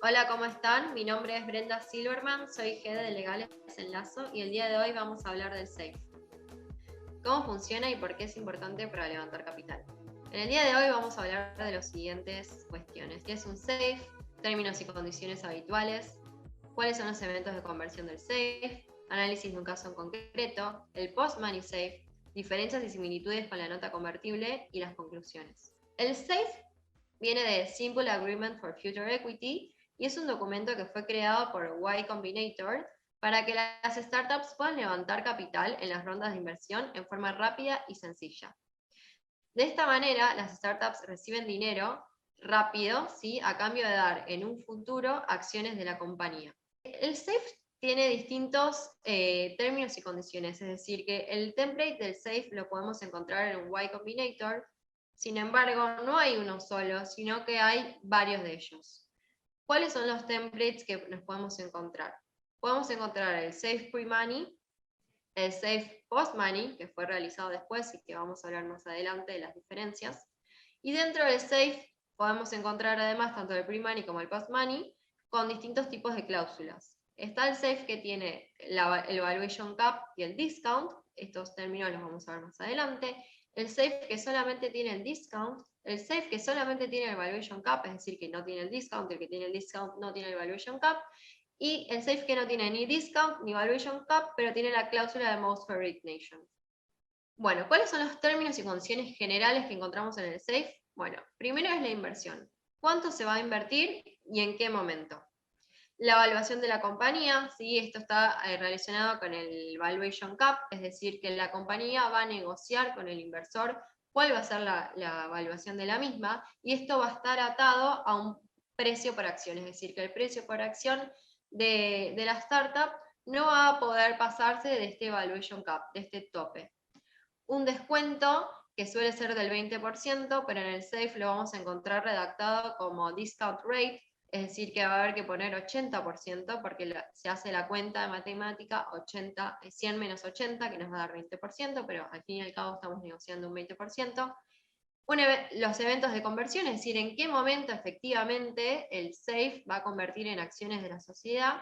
Hola, ¿cómo están? Mi nombre es Brenda Silverman, soy Head de Legales en Lazo y el día de hoy vamos a hablar del SAFE. ¿Cómo funciona y por qué es importante para levantar capital? En el día de hoy vamos a hablar de las siguientes cuestiones. ¿Qué es un SAFE? Términos y condiciones habituales. ¿Cuáles son los eventos de conversión del SAFE? Análisis de un caso en concreto. El post-money SAFE. Diferencias y similitudes con la nota convertible y las conclusiones. El SAFE viene de Simple Agreement for Future Equity y es un documento que fue creado por Y Combinator para que las startups puedan levantar capital en las rondas de inversión en forma rápida y sencilla. De esta manera, las startups reciben dinero rápido, ¿sí?, a cambio de dar en un futuro acciones de la compañía. El SAFE tiene distintos términos y condiciones, es decir, que el template del SAFE lo podemos encontrar en Y Combinator. Sin embargo, no hay uno solo, sino que hay varios de ellos. ¿Cuáles son los templates que nos podemos encontrar? Podemos encontrar el SAFE Pre-Money, el SAFE Post-Money, que fue realizado después y que vamos a hablar más adelante de las diferencias. Y dentro del SAFE podemos encontrar además tanto el Pre-Money como el Post-Money con distintos tipos de cláusulas. Está el SAFE que tiene el Valuation Cap y el Discount, estos términos los vamos a ver más adelante. El SAFE que solamente tiene el Discount, el SAFE que solamente tiene el Valuation Cap, es decir, que no tiene el Discount, el que tiene el Discount no tiene el Valuation Cap, y el SAFE que no tiene ni Discount ni Valuation Cap, pero tiene la cláusula de Most Favored Nation. Bueno, ¿cuáles son los términos y condiciones generales que encontramos en el SAFE? Bueno, primero es la inversión. ¿Cuánto se va a invertir y en qué momento? La evaluación de la compañía, ¿sí? Esto está relacionado con el Valuation Cap, es decir, que la compañía va a negociar con el inversor cuál va a ser la evaluación de la misma, y esto va a estar atado a un precio por acción, es decir, que el precio por acción de la startup no va a poder pasarse de este Valuation Cap, de este tope. Un descuento que suele ser del 20%, pero en el SAFE lo vamos a encontrar redactado como discount rate, es decir, que va a haber que poner 80%, porque se hace la cuenta de matemática 100 menos 80, que nos va a dar 20%, pero al fin y al cabo estamos negociando un 20%. Los eventos de conversión, es decir, en qué momento efectivamente el SAFE va a convertir en acciones de la sociedad,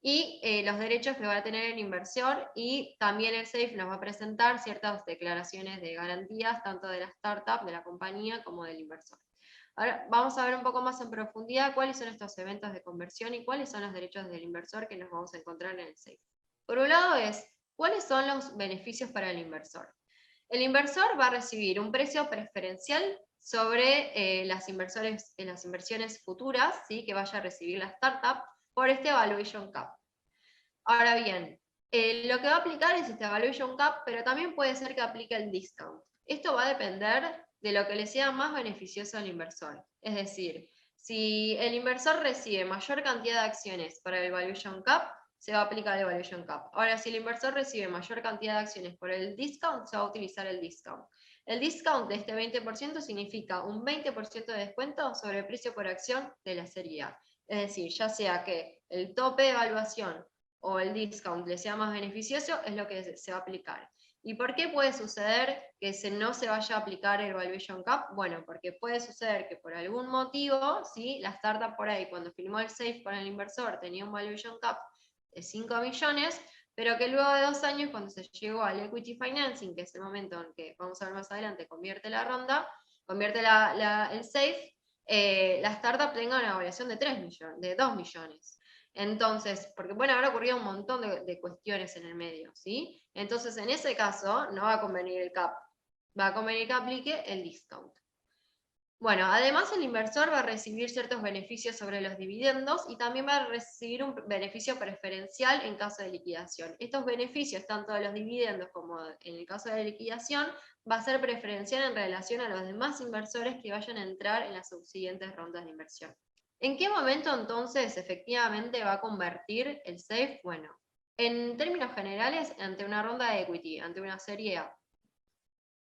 y los derechos que va a tener el inversor, y también el SAFE nos va a presentar ciertas declaraciones de garantías, tanto de la startup, de la compañía, como del inversor. Ahora vamos a ver un poco más en profundidad cuáles son estos eventos de conversión y cuáles son los derechos del inversor que nos vamos a encontrar en el SAFE. Por un lado es, ¿cuáles son los beneficios para el inversor? El inversor va a recibir un precio preferencial sobre las inversiones futuras, ¿sí?, que vaya a recibir la startup por este Valuation Cap. Ahora bien, lo que va a aplicar es este Valuation Cap, pero también puede ser que aplique el Discount. Esto va a depender de lo que le sea más beneficioso al inversor. Es decir, si el inversor recibe mayor cantidad de acciones para el Valuation Cap, se va a aplicar el Valuation Cap. Ahora, si el inversor recibe mayor cantidad de acciones por el Discount, se va a utilizar el Discount. El discount de este 20% significa un 20% de descuento sobre el precio por acción de la serie A. Es decir, ya sea que el tope de evaluación o el discount le sea más beneficioso, es lo que se va a aplicar. ¿Y por qué puede suceder que no se vaya a aplicar el Valuation Cap? Bueno, porque puede suceder que por algún motivo, ¿sí?, la startup por ahí, cuando firmó el SAFE con el inversor, tenía un Valuation Cap de 5 millones, pero que luego de 2 años, cuando se llegó al Equity Financing, que es el momento en que, vamos a ver más adelante, convierte la ronda, convierte el SAFE, la startup tenga una evaluación de 3 millones, de 2 millones. Entonces, porque bueno, habrá ocurrido un montón de cuestiones en el medio, ¿sí? Entonces, en ese caso, no va a convenir el CAP, va a convenir que aplique el discount. Bueno, además el inversor va a recibir ciertos beneficios sobre los dividendos y también va a recibir un beneficio preferencial en caso de liquidación. Estos beneficios, tanto de los dividendos como en el caso de la liquidación, va a ser preferencial en relación a los demás inversores que vayan a entrar en las subsiguientes rondas de inversión. ¿En qué momento entonces efectivamente va a convertir el SAFE? Bueno, en términos generales, ante una ronda de equity, ante una serie A.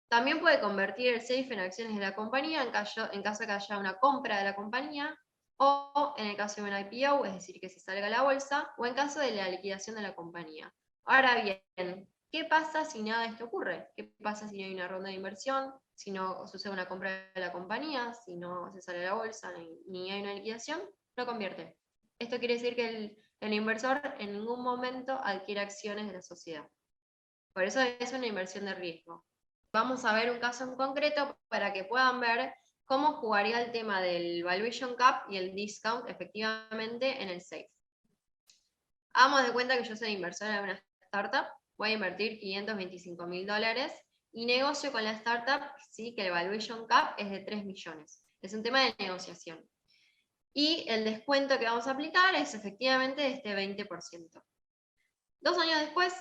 También puede convertir el SAFE en acciones de la compañía en caso de que haya una compra de la compañía, o en el caso de una IPO, es decir, que se salga a la bolsa, o en caso de la liquidación de la compañía. Ahora bien, ¿qué pasa si nada de esto ocurre? ¿Qué pasa si no hay una ronda de inversión? Si no sucede una compra de la compañía, si no se sale a la bolsa, ni hay una liquidación, no convierte. Esto quiere decir que el inversor en ningún momento adquiere acciones de la sociedad. Por eso es una inversión de riesgo. Vamos a ver un caso en concreto para que puedan ver cómo jugaría el tema del valuation cap y el discount efectivamente en el SAFE. Hagamos de cuenta que yo soy inversora de una startup, voy a invertir $525.000 y negocio con la startup, sí, que el valuation cap es de 3 millones. Es un tema de negociación. Y el descuento que vamos a aplicar es efectivamente de este 20%. 2 años después,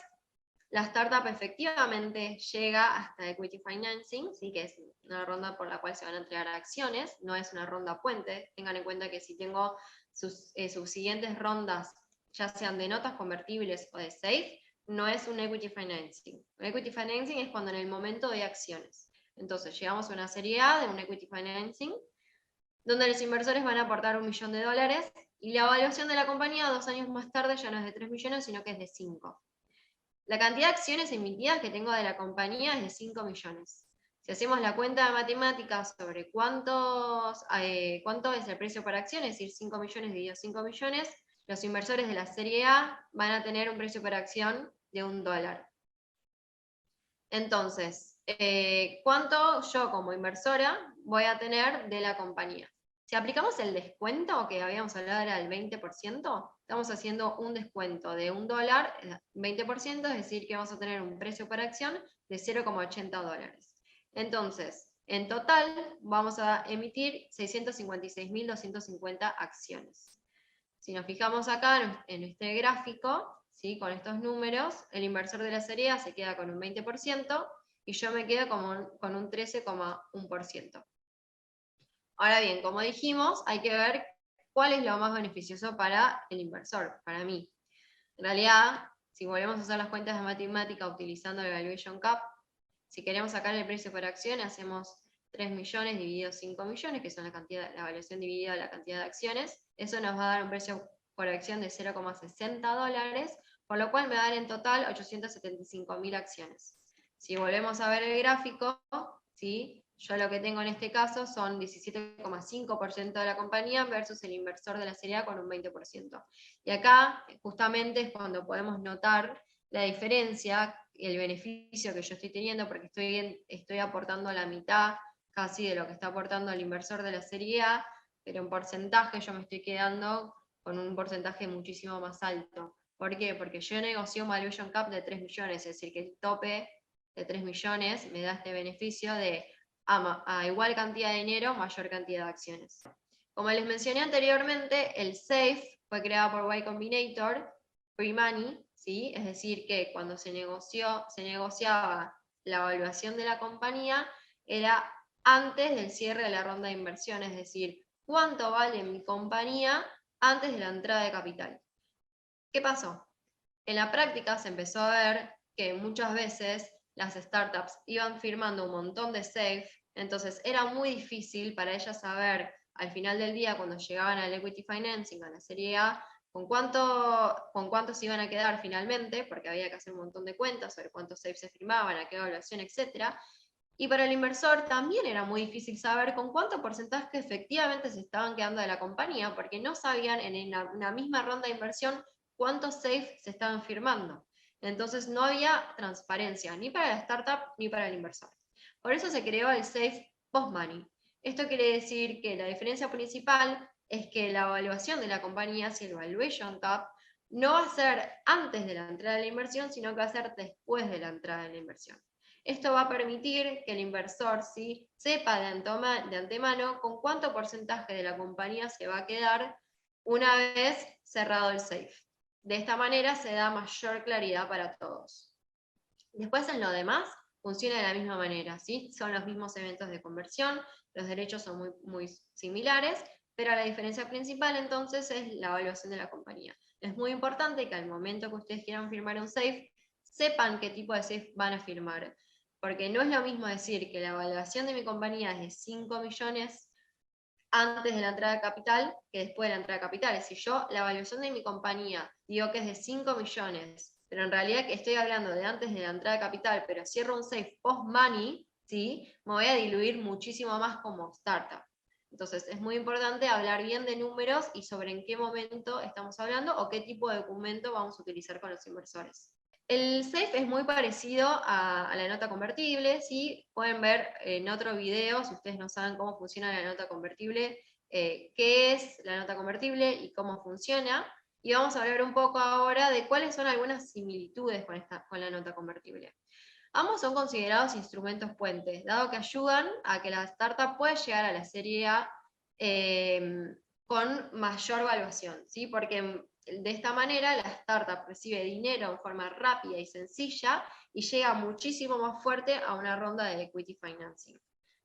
la startup efectivamente llega hasta Equity Financing, ¿sí? Que es una ronda por la cual se van a entregar acciones, no es una ronda puente. Tengan en cuenta que si tengo sus siguientes rondas, ya sean de notas convertibles o de SAFE, no es un Equity Financing. Un Equity Financing es cuando en el momento doy acciones. Entonces llegamos a una serie A de un Equity Financing, donde los inversores van a aportar $1 millón y la evaluación de la compañía 2 años más tarde ya no es de 3 millones, sino que es de 5. La cantidad de acciones emitidas que tengo de la compañía es de 5 millones. Si hacemos la cuenta de matemáticas sobre cuánto es el precio por acción, es decir, 5 millones dividido 5 millones, los inversores de la serie A van a tener un precio por acción de $1. Entonces, ¿cuánto yo como inversora voy a tener de la compañía? Si aplicamos el descuento que habíamos hablado era del 20%, estamos haciendo un descuento de $1, 20%, es decir, que vamos a tener un precio por acción de $0,80. Entonces, en total vamos a emitir 656.250 acciones. Si nos fijamos acá en este gráfico, ¿sí? Con estos números, el inversor de la serie A se queda con un 20% y yo me quedo con un 13,1%. Ahora bien, como dijimos, hay que ver cuál es lo más beneficioso para el inversor, para mí. En realidad, si volvemos a hacer las cuentas de matemática utilizando el Valuation Cap, si queremos sacar el precio por acción, hacemos 3 millones dividido 5 millones, que son la evaluación dividida la cantidad de acciones. Eso nos va a dar un precio por acción de $0,60, por lo cual me va a dar en total 875.000 acciones. Si volvemos a ver el gráfico, ¿sí? Yo lo que tengo en este caso son 17,5% de la compañía versus el inversor de la serie A con un 20%. Y acá justamente es cuando podemos notar la diferencia, el beneficio que yo estoy teniendo, porque estoy aportando la mitad casi de lo que está aportando el inversor de la serie A, pero en porcentaje yo me estoy quedando con un porcentaje muchísimo más alto. ¿Por qué? Porque yo negocio un valuation cap de 3 millones, es decir, que el tope de 3 millones me da este beneficio de a igual cantidad de dinero, mayor cantidad de acciones. Como les mencioné anteriormente, el SAFE fue creado por Y Combinator, pre-money, ¿sí? Es decir, que cuando se negociaba la evaluación de la compañía, era antes del cierre de la ronda de inversión, es decir, cuánto vale mi compañía antes de la entrada de capital. ¿Qué pasó? En la práctica se empezó a ver que muchas veces las startups iban firmando un montón de SAFE, entonces era muy difícil para ellas saber al final del día, cuando llegaban al equity financing, a la serie A, con cuánto se iban a quedar finalmente, porque había que hacer un montón de cuentas sobre cuántos SAFE se firmaban, a qué evaluación, etc. Y para el inversor también era muy difícil saber con cuánto porcentaje efectivamente se estaban quedando de la compañía, porque no sabían en una misma ronda de inversión cuántos SAFE se estaban firmando. Entonces no había transparencia ni para la startup ni para el inversor. Por eso se creó el SAFE Post-Money. Esto quiere decir que la diferencia principal es que la evaluación de la compañía, si el Valuation Cap, no va a ser antes de la entrada de la inversión, sino que va a ser después de la entrada de la inversión. Esto va a permitir que el inversor ¿sí? sepa de antemano con cuánto porcentaje de la compañía se va a quedar una vez cerrado el SAFE. De esta manera se da mayor claridad para todos. Después en lo demás funciona de la misma manera, ¿sí? Son los mismos eventos de conversión, los derechos son muy similares, pero la diferencia principal entonces es la evaluación de la compañía. Es muy importante que al momento que ustedes quieran firmar un SAFE, sepan qué tipo de SAFE van a firmar, porque no es lo mismo decir que la evaluación de mi compañía es de 5 millones antes de la entrada de capital que después de la entrada de capital. Si yo la evaluación de mi compañía digo que es de 5 millones, pero en realidad que estoy hablando de antes de la entrada de capital, pero cierro un SAFE post-money, ¿sí? Me voy a diluir muchísimo más como startup. Entonces es muy importante hablar bien de números y sobre en qué momento estamos hablando o qué tipo de documento vamos a utilizar con los inversores. El SAFE es muy parecido a la nota convertible, ¿sí? Pueden ver en otro video, si ustedes no saben cómo funciona la nota convertible, qué es la nota convertible y cómo funciona. Y vamos a hablar un poco ahora de cuáles son algunas similitudes con la nota convertible. Ambos son considerados instrumentos puentes, dado que ayudan a que la startup pueda llegar a la serie A con mayor valuación, ¿sí? Porque de esta manera la startup recibe dinero en forma rápida y sencilla y llega muchísimo más fuerte a una ronda de equity financing,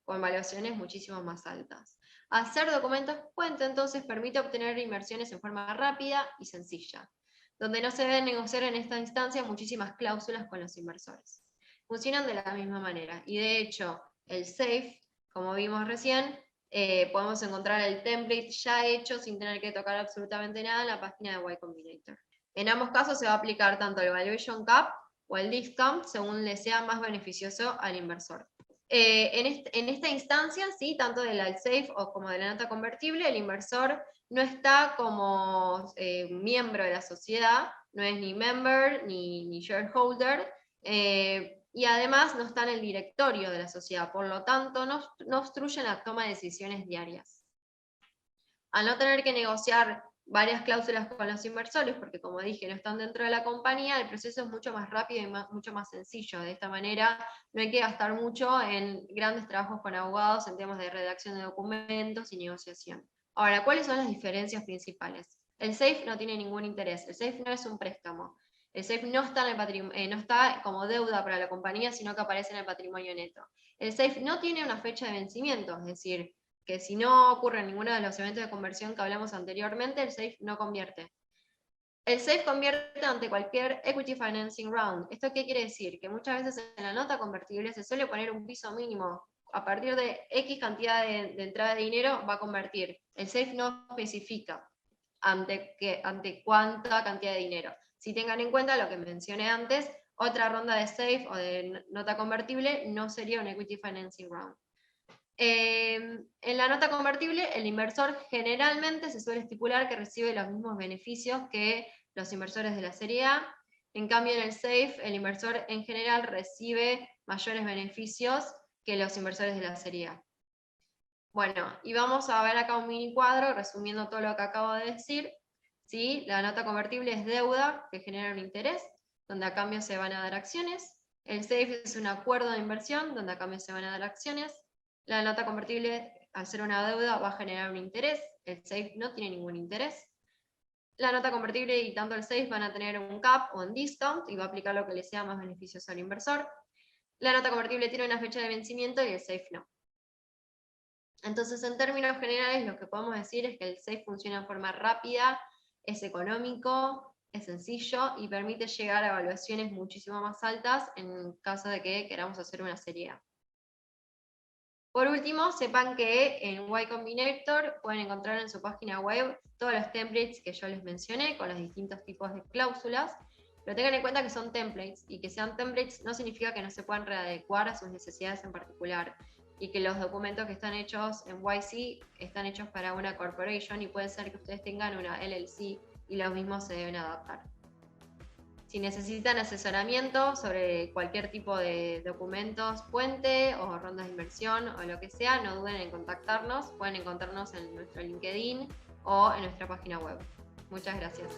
con valuaciones muchísimo más altas. Hacer documentos puente entonces permite obtener inversiones en forma rápida y sencilla, donde no se deben negociar en esta instancia muchísimas cláusulas con los inversores. Funcionan de la misma manera y de hecho el SAFE, como vimos recién, podemos encontrar el template ya hecho sin tener que tocar absolutamente nada en la página de Y Combinator. En ambos casos se va a aplicar tanto el valuation cap o el discount según le sea más beneficioso al inversor. En esta instancia, ¿sí? Tanto del SAFE o como de la nota convertible, el inversor no está como miembro de la sociedad, no es ni member ni shareholder, y además no está en el directorio de la sociedad, por lo tanto no obstruye la toma de decisiones diarias. Al no tener que negociar varias cláusulas con los inversores, porque como dije, no están dentro de la compañía, el proceso es mucho más rápido y mucho más sencillo. De esta manera no hay que gastar mucho en grandes trabajos con abogados en temas de redacción de documentos y negociación. Ahora, ¿cuáles son las diferencias principales? El SAFE no tiene ningún interés, el SAFE no es un préstamo. El SAFE no está, no está como deuda para la compañía, sino que aparece en el patrimonio neto. El SAFE no tiene una fecha de vencimiento, es decir, que si no ocurre en ninguno de los eventos de conversión que hablamos anteriormente, el SAFE no convierte. El SAFE convierte ante cualquier equity financing round. ¿Esto qué quiere decir? Que muchas veces en la nota convertible se suele poner un piso mínimo. A partir de X cantidad de entrada de dinero va a convertir. El SAFE no especifica ante cuánta cantidad de dinero. Si tengan en cuenta lo que mencioné antes, otra ronda de SAFE o de nota convertible no sería un equity financing round. En la nota convertible, el inversor generalmente se suele estipular que recibe los mismos beneficios que los inversores de la serie A. En cambio, en el SAFE, el inversor en general recibe mayores beneficios que los inversores de la serie A. Bueno, y vamos a ver acá un mini cuadro resumiendo todo lo que acabo de decir. ¿Sí? La nota convertible es deuda que genera un interés, donde a cambio se van a dar acciones. El SAFE es un acuerdo de inversión, donde a cambio se van a dar acciones. La nota convertible, al ser una deuda, va a generar un interés. El SAFE no tiene ningún interés. La nota convertible y tanto el SAFE van a tener un cap o un discount y va a aplicar lo que le sea más beneficioso al inversor. La nota convertible tiene una fecha de vencimiento y el SAFE no. Entonces, en términos generales, lo que podemos decir es que el SAFE funciona de forma rápida, es económico, es sencillo y permite llegar a evaluaciones muchísimo más altas en caso de que queramos hacer una serie A. Por último, sepan que en Y Combinator pueden encontrar en su página web todos los templates que yo les mencioné, con los distintos tipos de cláusulas, pero tengan en cuenta que son templates, y que sean templates no significa que no se puedan readecuar a sus necesidades en particular, y que los documentos que están hechos en YC están hechos para una corporation, y puede ser que ustedes tengan una LLC, y los mismos se deben adaptar. Si necesitan asesoramiento sobre cualquier tipo de documentos puente o rondas de inversión o lo que sea, no duden en contactarnos. Pueden encontrarnos en nuestro LinkedIn o en nuestra página web. Muchas gracias.